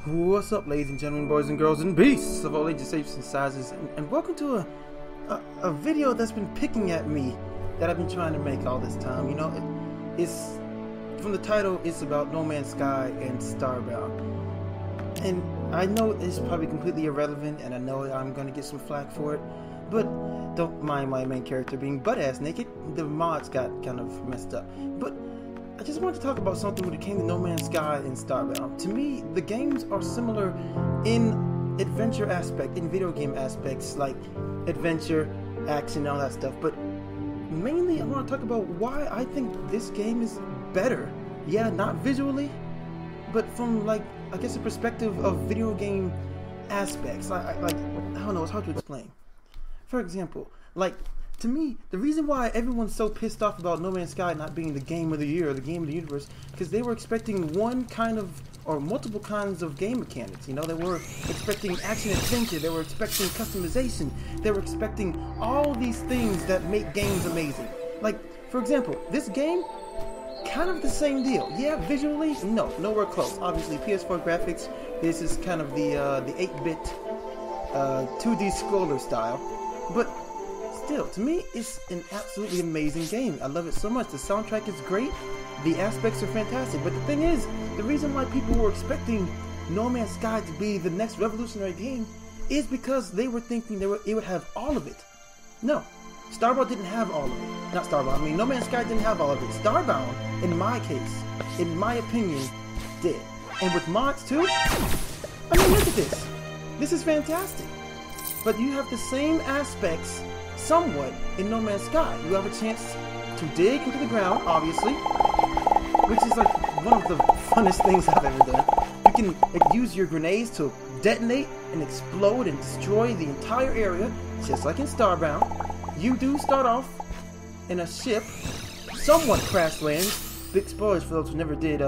What's up, ladies and gentlemen, boys and girls, and beasts of all ages, shapes, and sizes, and welcome to a video that's been picking at me that I've been trying to make all this time. You know, it's from the title. It's about No Man's Sky and STARBOUND, and I know it's probably completely irrelevant, and I know I'm gonna get some flack for it, but don't mind my main character being butt-ass naked. The mods got kind of messed up, but I just wanted to talk about something when it came to No Man's Sky and STARBOUND. To me, the games are similar in adventure aspect, in video game aspects, like adventure, action, all that stuff. But mainly, I want to talk about why I think this game is better. Yeah, not visually, but from, like, I guess a perspective of video game aspects. I don't know, it's hard to explain. For example, like, to me, the reason why everyone's so pissed off about No Man's Sky not being the game of the year or the game of the universe, because they were expecting one kind of, or multiple kinds of game mechanics. You know, they were expecting action adventure, they were expecting customization, they were expecting all these things that make games amazing. Like, for example, this game, kind of the same deal. Yeah, visually, no, nowhere close. Obviously, PS4 graphics, this is kind of the 8-bit 2D scroller style, but still, to me, it's an absolutely amazing game. I love it so much. The soundtrack is great. The aspects are fantastic. But the thing is, the reason why people were expecting No Man's Sky to be the next revolutionary game is because they were thinking it would have all of it. No, STARBOUND didn't have all of it. Not STARBOUND. I mean, No Man's Sky didn't have all of it. STARBOUND, in my case, in my opinion, did. And with mods too. I mean, look at this. This is fantastic. But you have the same aspects somewhat in No Man's Sky. You have a chance to dig into the ground, obviously, which is like one of the funnest things I've ever done. You can use your grenades to detonate and explode and destroy the entire area, just like in STARBOUND. You do start off in a ship, somewhat crash lands. Big spoilers for those who never played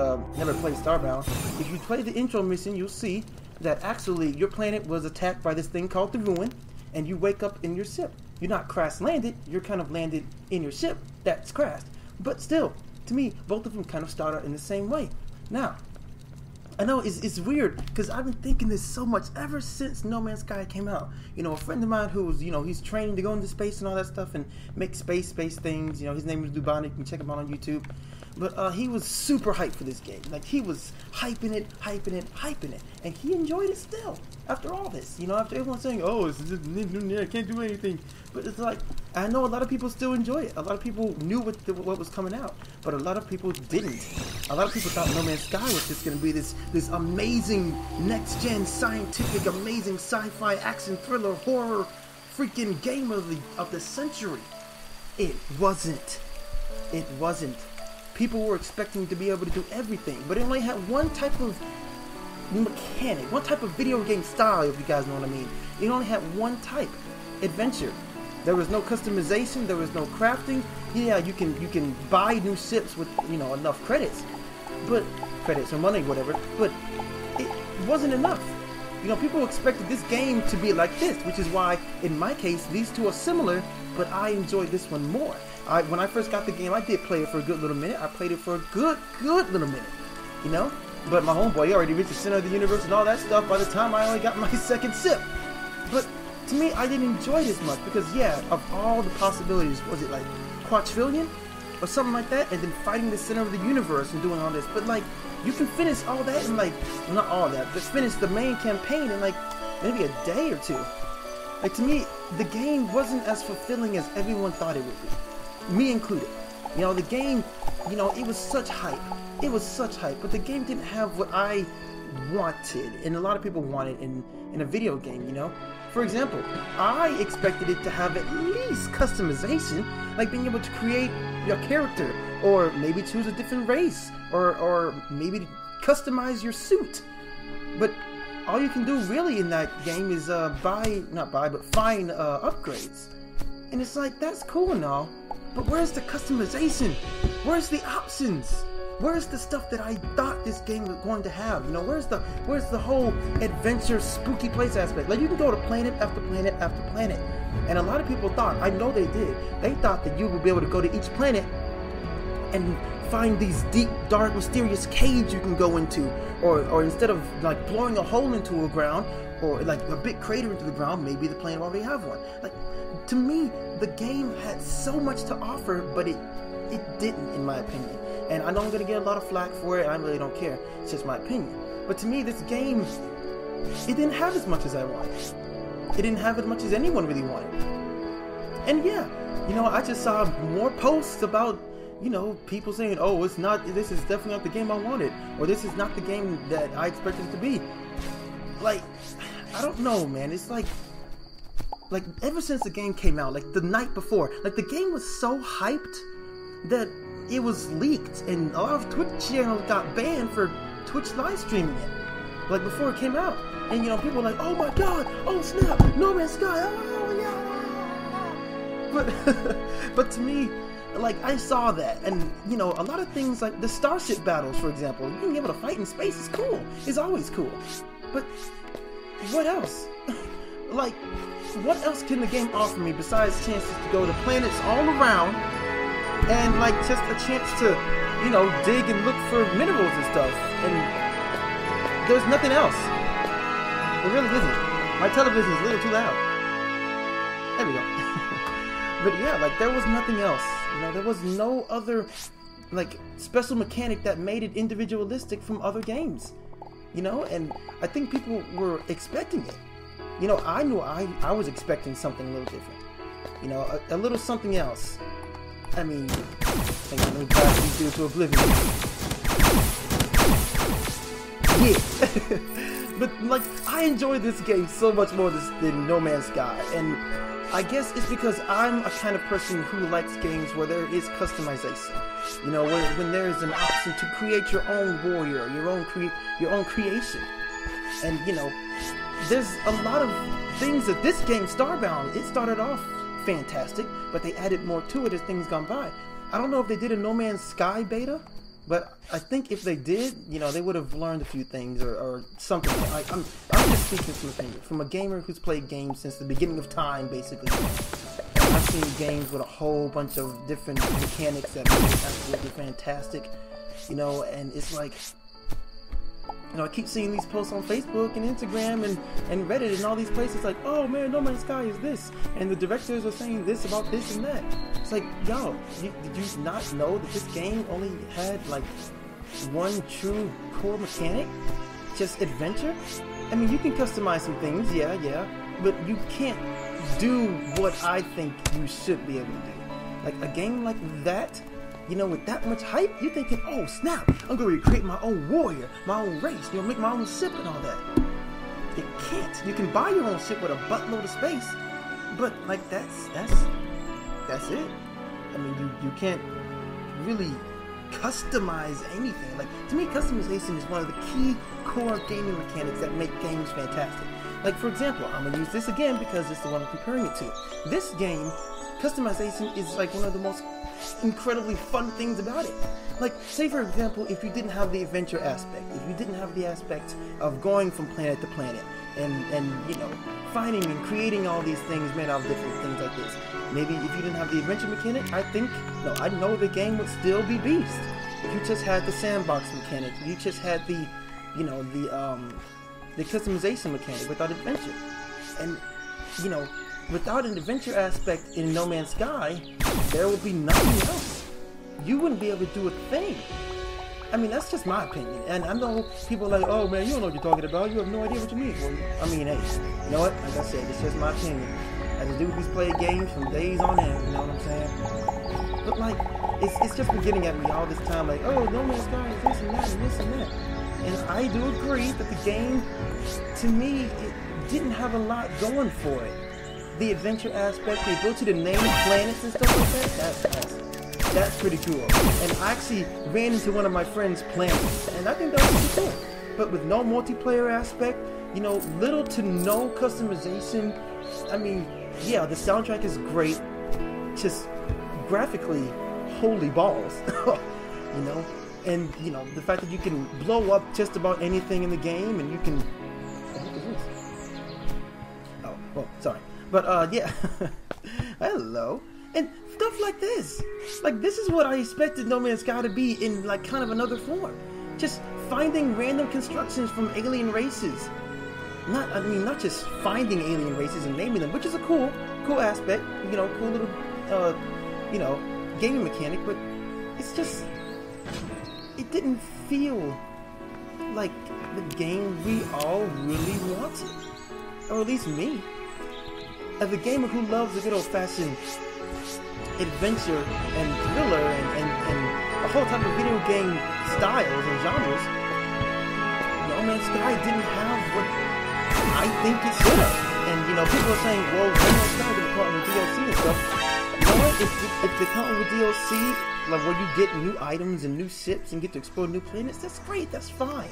STARBOUND. If you play the intro mission, you'll see that actually your planet was attacked by this thing called the Ruin, and you wake up in your ship. You're not crash landed, you're kind of landed in your ship that's crashed. But still, to me, both of them kind of start out in the same way. Now, I know it's weird, because I've been thinking this so much ever since No Man's Sky came out. You know, a friend of mine who's, you know, he's training to go into space and all that stuff and make space things. You know, his name is Dubonic, you can check him out on YouTube. But he was super hyped for this game. Like, he was hyping it. And he enjoyed it still, after all this. You know, after everyone saying, oh, it's just, I can't do anything. But it's like, I know a lot of people still enjoy it. A lot of people knew what was coming out. But a lot of people didn't. A lot of people thought No Man's Sky was just going to be this amazing, next-gen, scientific, amazing sci-fi, action, thriller, horror, freaking game of the century. It wasn't. It wasn't. People were expecting to be able to do everything, but it only had one type of mechanic, one type of video game style, if you guys know what I mean. It only had one type, adventure. There was no customization, there was no crafting. Yeah, you can buy new ships with, you know, enough credits, but credits or money, whatever, but it wasn't enough. You know, people expected this game to be like this, which is why, in my case, these two are similar, but I enjoyed this one more. When I first got the game, I did play it for a good little minute. I played it for a good little minute, you know? But my homeboy, he already reached the center of the universe and all that stuff by the time I only got my second sip. But to me, I didn't enjoy it as much because, yeah, of all the possibilities, was it like quadrillion or something like that? And then fighting the center of the universe and doing all this. But, like, you can finish all that in, like, well, not all that, but finish the main campaign in, like, maybe a day or two. Like, to me, the game wasn't as fulfilling as everyone thought it would be. Me included. You know, the game, you know, it was such hype. It was such hype, but the game didn't have what I wanted, and a lot of people wanted in a video game, you know? For example, I expected it to have at least customization, like being able to create your character, or maybe choose a different race, or maybe customize your suit. But all you can do really in that game is find upgrades. And it's like, that's cool and all, but where's the customization? Where's the options? Where's the stuff that I thought this game was going to have? You know, where's the whole adventure, spooky place aspect? Like, you can go to planet after planet after planet. And a lot of people thought, I know they did, they thought that you would be able to go to each planet and find these deep, dark, mysterious caves you can go into, or instead of like blowing a hole into the ground, or like a big crater into the ground, maybe the planet already have one. Like, to me, the game had so much to offer, but it didn't, in my opinion. And I know I'm gonna get a lot of flack for it. I really don't care. It's just my opinion. But to me, this game, it didn't have as much as I wanted. It didn't have as much as anyone really wanted. And yeah, you know, I just saw more posts about, you know, people saying, oh, it's not, this is definitely not the game I wanted, or this is not the game that I expected it to be. Like, I don't know, man. It's like ever since the game came out, like the night before, like the game was so hyped that it was leaked, and a lot of Twitch channels got banned for Twitch live streaming it, like before it came out. And you know, people were like, oh my god, oh snap, No Man's Sky, oh yeah. But to me, like, I saw that, and you know, a lot of things like the starship battles, for example, being able to fight in space is cool. It's always cool. But what else? Like, what else can the game offer me besides chances to go to planets all around, and like just a chance to, you know, dig and look for minerals and stuff? And there's nothing else. There really isn't. My television is a little too loud. There we go. But yeah, like there was nothing else. You know, there was no other like special mechanic that made it individualistic from other games. You know, and I think people were expecting it. You know, I knew I was expecting something a little different. You know, a little something else. I mean, let me pass these dudes to oblivion. Yeah. But like, I enjoy this game so much more than No Man's Sky, and I guess it's because I'm a kind of person who likes games where there is customization. You know, when there is an option to create your own warrior, your own creation. And you know, there's a lot of things that this game, STARBOUND, it started off fantastic, but they added more to it as things gone by. I don't know if they did a No Man's Sky beta, but I think if they did, you know, they would have learned a few things or something. Like, I'm just speaking from a gamer who's played games since the beginning of time, basically. And I've seen games with a whole bunch of different mechanics that make it absolutely fantastic, you know, and it's like, you know, I keep seeing these posts on Facebook and Instagram and Reddit and all these places like, oh man, No Man's Sky is this, and the directors are saying this about this and that. It's like, yo, did you not know that this game only had like one true core mechanic? Just adventure? I mean, you can customize some things, yeah, but you can't do what I think you should be able to do. Like a game like that, you know, with that much hype, you're thinking, oh snap, I'm going to create my own warrior, my own race, you know, make my own ship and all that. You can't. You can buy your own ship with a buttload of space, but like that's it. I mean, you can't really customize anything. Like, to me, customization is one of the key core gaming mechanics that make games fantastic. Like, for example, I'm going to use this again because it's the one I'm comparing it to. This game, customization is like one of the most incredibly fun things about it. Like, say for example, if you didn't have the adventure aspect, if you didn't have the aspect of going from planet to planet and you know, finding and creating all these things made out of different things like this, maybe if you didn't have the adventure mechanic, I know the game would still be beast. If you just had the sandbox mechanic, if you just had the, you know, the customization mechanic without adventure, and you know, without an adventure aspect in No Man's Sky, there would be nothing else. You wouldn't be able to do a thing. I mean, that's just my opinion. And I know people are like, oh man, you don't know what you're talking about. You have no idea what you mean. Well, I mean, hey, you know what? Like I said, it's just my opinion. As a dude who's played games from days on end, you know what I'm saying? But like, it's just been getting at me all this time, like, oh, No Man's Sky is this and that and this and that. And I do agree that the game, to me, it didn't have a lot going for it. The adventure aspect, the ability to name planets and stuff like that, that's pretty cool. And I actually ran into one of my friend's planets, and I think that was pretty cool. But with no multiplayer aspect, you know, little to no customization, I mean, yeah, the soundtrack is great, just graphically, holy balls, you know? And, you know, the fact that you can blow up just about anything in the game, and you can... What is this? Oh, well, sorry. But, yeah. Hello. And stuff stuff like this. Like, this is what I expected No Man's Sky to be in, like, kind of another form. Just finding random constructions from alien races. Not just finding alien races and naming them, which is a cool aspect, you know, cool little, you know, gaming mechanic, but it's just, it didn't feel like the game we all really wanted. Or at least me. As a gamer who loves a good old-fashioned adventure and thriller and a whole type of video game styles and genres, No Man's Sky didn't have what I think it should have. And, you know, people are saying, well, No Man's Sky didn't come out with DLC and stuff. You know what? If they come out with DLC, like where you get new items and new ships and get to explore new planets, that's great, that's fine.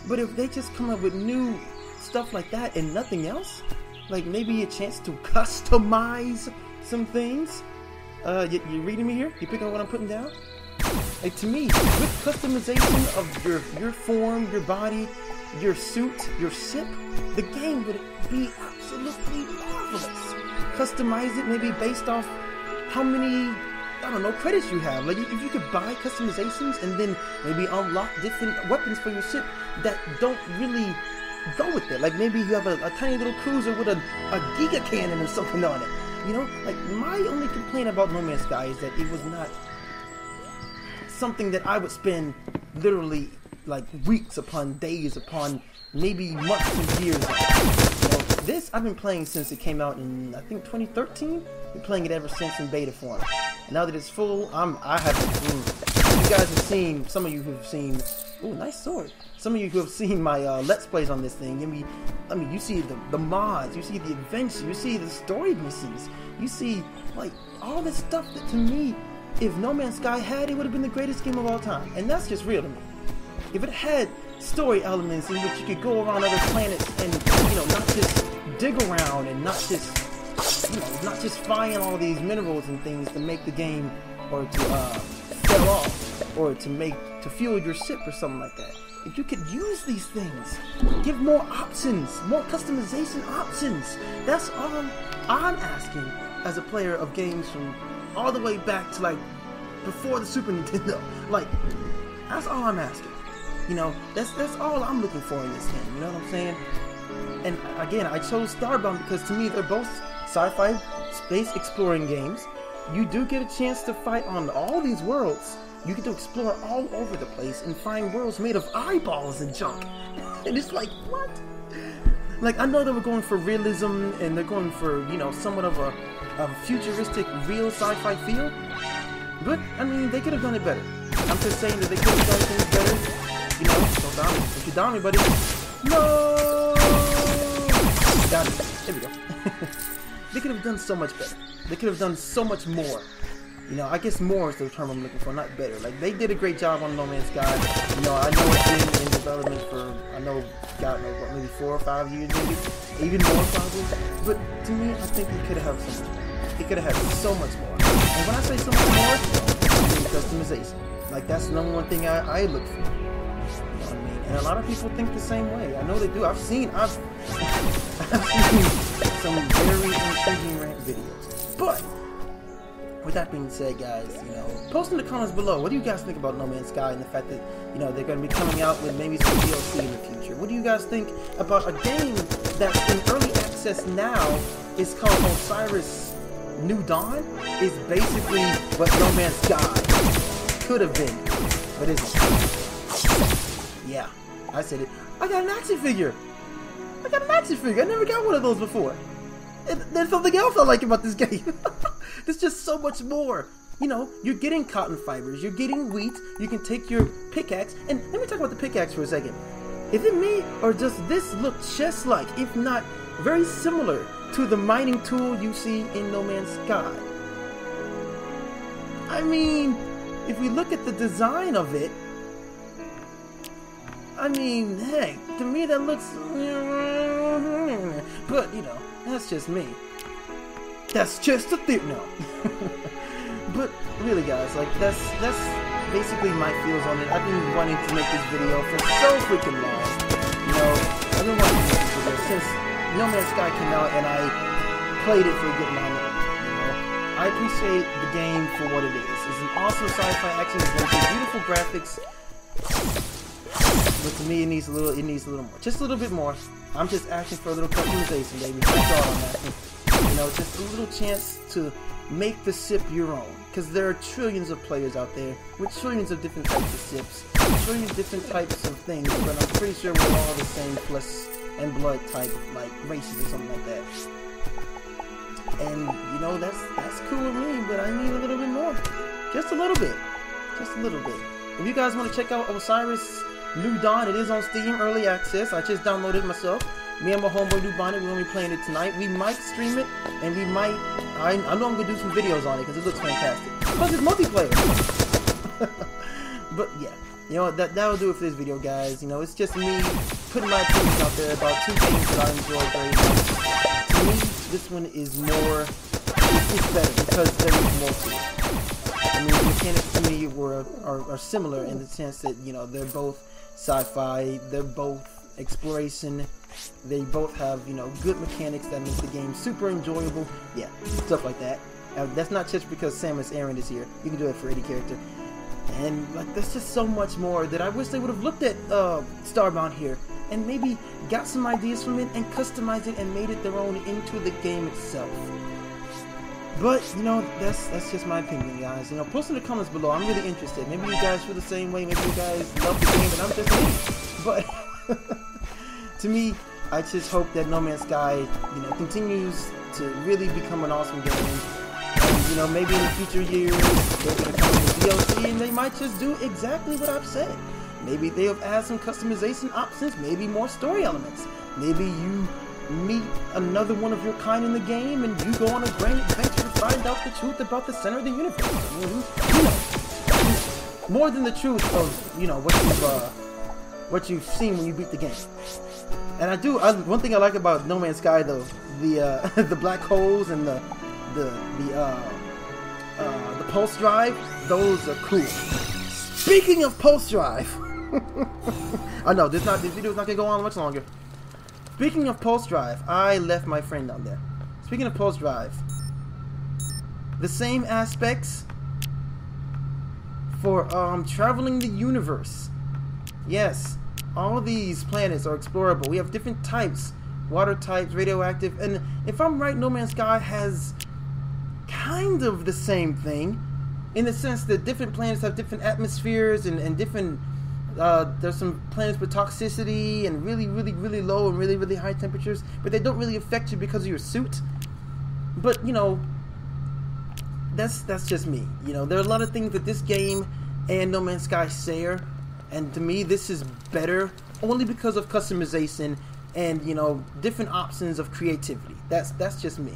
But if they just come up with new stuff like that and nothing else, like maybe a chance to customize some things. You reading me here? You picking up what I'm putting down? Like, to me, with customization of your form, your body, your suit, your ship, the game would be absolutely marvelous. Customize it maybe based off how many, I don't know, credits you have. Like, if you could buy customizations and then maybe unlock different weapons for your ship that don't really go with it. Like, maybe you have a tiny little cruiser with a giga cannon or something on it. You know, like, my only complaint about No Man's Sky is that it was not something that I would spend literally like weeks upon days upon maybe months and years on. You know, this I've been playing since it came out in, I think, 2013. Been playing it ever since in beta form. And now that it's full, I haven't seen. You guys have seen, some of you who have seen. Oh, nice sword. Some of you who have seen my Let's Plays on this thing, I mean, you see the mods, you see the adventure, you see the story missions, you see, like, all this stuff that, to me, if No Man's Sky had, it would have been the greatest game of all time. And that's just real to me. If it had story elements in which you could go around other planets and, you know, not just dig around and not just, you know, not just find all these minerals and things to make the game, or to sell off, or to fuel your ship or something like that. If you could use these things, give more options, more customization options. That's all I'm asking as a player of games from all the way back to, like, before the Super Nintendo. Like, that's all I'm asking. You know, that's all I'm looking for in this game. You know what I'm saying? And again, I chose STARBOUND because to me they're both sci-fi space exploring games. You do get a chance to fight on all these worlds. You get to explore all over the place and find worlds made of eyeballs and junk. And it's like, what? Like, I know they were going for realism and they're going for, you know, somewhat of a futuristic, real sci-fi feel. But, I mean, they could have done it better. I'm just saying that they could have done things better. You know, don't down me. If you down me, buddy. No! Down me. There we go. They could have done so much better. They could have done so much more. You know, I guess more is the term I'm looking for, not better. Like, they did a great job on No Man's Sky. You know, I know it's been in development for, I know, God knows what, maybe 4 or 5 years, maybe? Even more, probably. But to me, I think it could have had so much more. It could have had so much more. And when I say so much more, I mean customization. Like, that's the number one thing I look for. You know what I mean? And a lot of people think the same way. I know they do. I've seen some very intriguing rant videos. But with that being said, guys, you know, post in the comments below, what do you guys think about No Man's Sky and the fact that, you know, they're going to be coming out with maybe some DLC in the future? What do you guys think about a game that's in early access now? It's called Osiris New Dawn. It's basically what No Man's Sky could have been, but isn't. Yeah, I said it. I got an action figure. I never got one of those before. There's something else I like about this game. There's just so much more. You know, you're getting cotton fibers, you're getting wheat, you can take your pickaxe, and let me talk about the pickaxe for a second. Is it me, or does this look just like, if not very similar, to the mining tool you see in No Man's Sky? I mean, if we look at the design of it, I mean, heck, to me that looks... But, you know, that's just me. That's just a theory. No. But really, guys, like, that's basically my feels on it. I've been wanting to make this video for so freaking long. You know, I've been wanting to make this video since No Man's Sky came out and I played it for a good amount of, you know. I I appreciate the game for what it is. It's an awesome sci-fi action adventure, beautiful graphics. But to me, it needs a little more, just a little bit more. I'm just asking for a little customization, baby. That's all I'm asking. You know, just a little chance to make the sip your own. Because there are trillions of players out there with trillions of different types of sips, trillions of different types of things. But I'm pretty sure we're all the same flesh and blood type, like races or something like that. And you know, that's cool with me. But I need a little bit more, just a little bit, just a little bit. If you guys want to check out Osiris New Dawn, it is on Steam Early Access. I just downloaded it myself. Me and my homeboy New Bonnet, we're gonna be playing it tonight. We might stream it, and we might. I know I'm gonna do some videos on it because it looks fantastic. Plus, it's multiplayer. But yeah, you know that'll do it for this video, guys. You know, it's just me putting my opinions out there about two games that I enjoy very much. To me, this one is more. It's better because there is more to it. I mean, the mechanics to me are similar in the sense that, you know, they're both sci-fi, they're both exploration, they both have, you know, good mechanics that make the game super enjoyable. Yeah, stuff like that. That's not just because Samus Aran is here. You can do it for any character. And like, there's just so much more that I wish they would have looked at Starbound here and maybe got some ideas from it and customized it and made it their own into the game itself. But, you know, that's just my opinion, guys. You know, post in the comments below. I'm really interested. Maybe you guys feel the same way. Maybe you guys love the game and I'm just me. But to me, I just hope that No Man's Sky, you know, continues to really become an awesome game. And, you know, maybe in the future years, they're going to come with DLC and they might just do exactly what I've said. Maybe they'll add some customization options, maybe more story elements. Maybe you meet another one of your kind in the game and you go on a grand adventure to find out the truth about the center of the universe. I mean, you know, more than the truth of, you know, what you've seen when you beat the game. And one thing I like about No Man's Sky though, the the black holes and the pulse drive, those are cool. Speaking of pulse drive, I know this video's not gonna go on much longer. Speaking of pulse drive, I left my friend down there. Speaking of pulse drive, the same aspects for traveling the universe. Yes, all these planets are explorable. We have different types, water types, radioactive, and if I'm right, No Man's Sky has kind of the same thing, in the sense that different planets have different atmospheres and different. There's some planets with toxicity and really low and really high temperatures, but they don't really affect you because of your suit. But you know, that's just me. You know, there are a lot of things that this game and No Man's Sky share, and to me, this is better only because of customization and, you know, different options of creativity. That's just me.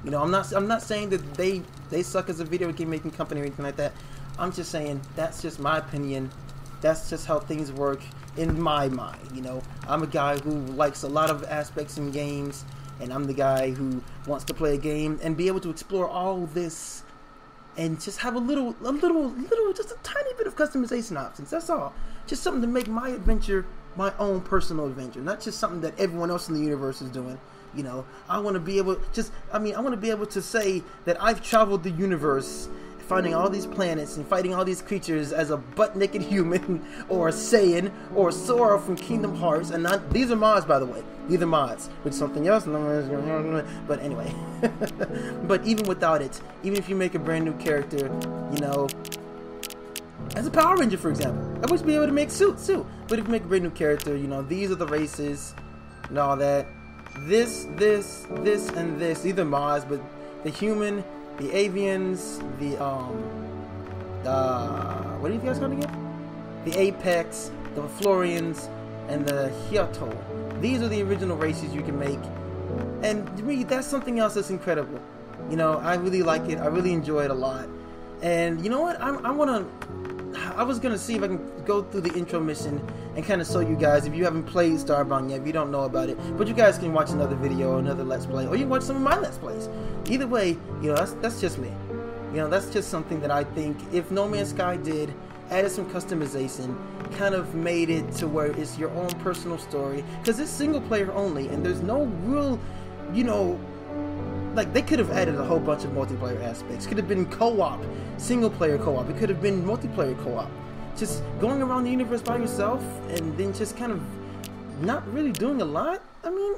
You know, I'm not saying that they suck as a video game making company or anything like that. I'm just saying that's just my opinion. That's just how things work in my mind. You know, I'm a guy who likes a lot of aspects in games, and I'm the guy who wants to play a game and be able to explore all this and just have a little, just a tiny bit of customization options. That's all. Just something to make my adventure my own personal adventure, not just something that everyone else in the universe is doing. You know, I want to be able I want to be able to say that I've traveled the universe, finding all these planets and fighting all these creatures as a butt-naked human, or a Saiyan, or Sora from Kingdom Hearts. And these are mods, by the way. These are mods with something else. But anyway, but even without it, even if you make a brand new character, you know, as a Power Ranger, for example, I wish to be able to make suits too. But if you make a brand new character, you know, these are the races and all that. This, and this. These are mods, but the human, the avians, what are you guys calling it? The Apex, the Florians, and the Hyato. These are the original races you can make. And to me, that's something else that's incredible. You know, I really like it. I really enjoy it a lot. And you know what? I was gonna see if I can go through the intro mission and kind of show you guys, if you haven't played Starbound yet, if you don't know about it, but you guys can watch another video or another Let's Play, or you can watch some of my Let's Plays. Either way, you know, that's just me. You know, that's just something that I think if No Man's Sky did, added some customization, kind of made it to where it's your own personal story, because it's single player only, and there's no real, you know, like, they could have added a whole bunch of multiplayer aspects. Could have been co-op, single player co-op. It could have been multiplayer co-op. Just going around the universe by yourself and then just kind of not really doing a lot. I mean,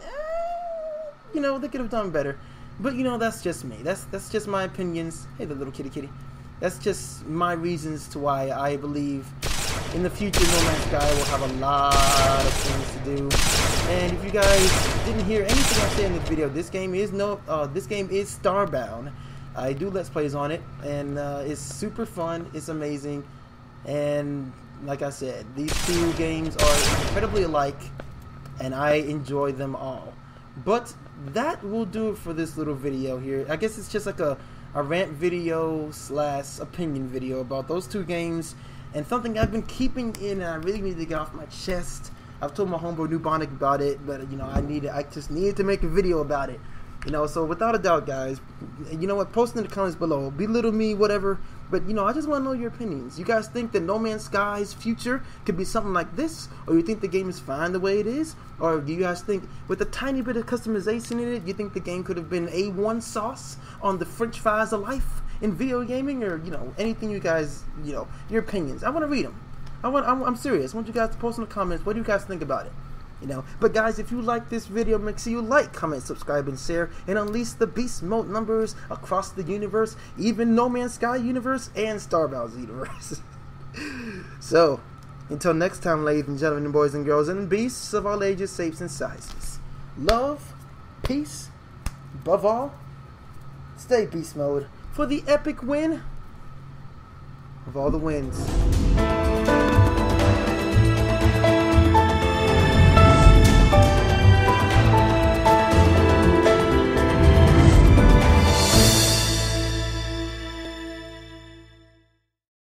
you know, they could have done better. But, you know, that's just me. That's just my opinions. Hey, the little kitty. That's just my reasons to why I believe in the future No Man's Sky will have a lot of things to do. And if you guys didn't hear anything I said in this video, this game is Starbound. I do Let's Plays on it, and it's super fun. It's amazing. And like I said, these two games are incredibly alike, and I enjoy them all. But that will do it for this little video here. I guess it's just like a rant video / opinion video about those two games, and something I've been keeping in and I really need to get off my chest. I've told my homeboy Nubonic about it, but you know, I just needed to make a video about it. You know, so without a doubt, guys, you know what, post in the comments below, belittle me, whatever, but you know, I just want to know your opinions. You guys think that No Man's Sky's future could be something like this, or you think the game is fine the way it is, or do you guys think with a tiny bit of customization in it, you think the game could have been A1 sauce on the French fries of life in video gaming, or you know, anything you guys, you know, your opinions. I want to read them. I'm serious. I want you guys to post in the comments. What do you guys think about it? You know, but guys, if you like this video, make sure you like, comment, subscribe, and share, and unleash the beast mode numbers across the universe, even No Man's Sky universe and Starbound's universe. So, until next time, ladies and gentlemen, boys and girls, and beasts of all ages, shapes, and sizes. Love, peace, above all, stay beast mode for the epic win of all the wins.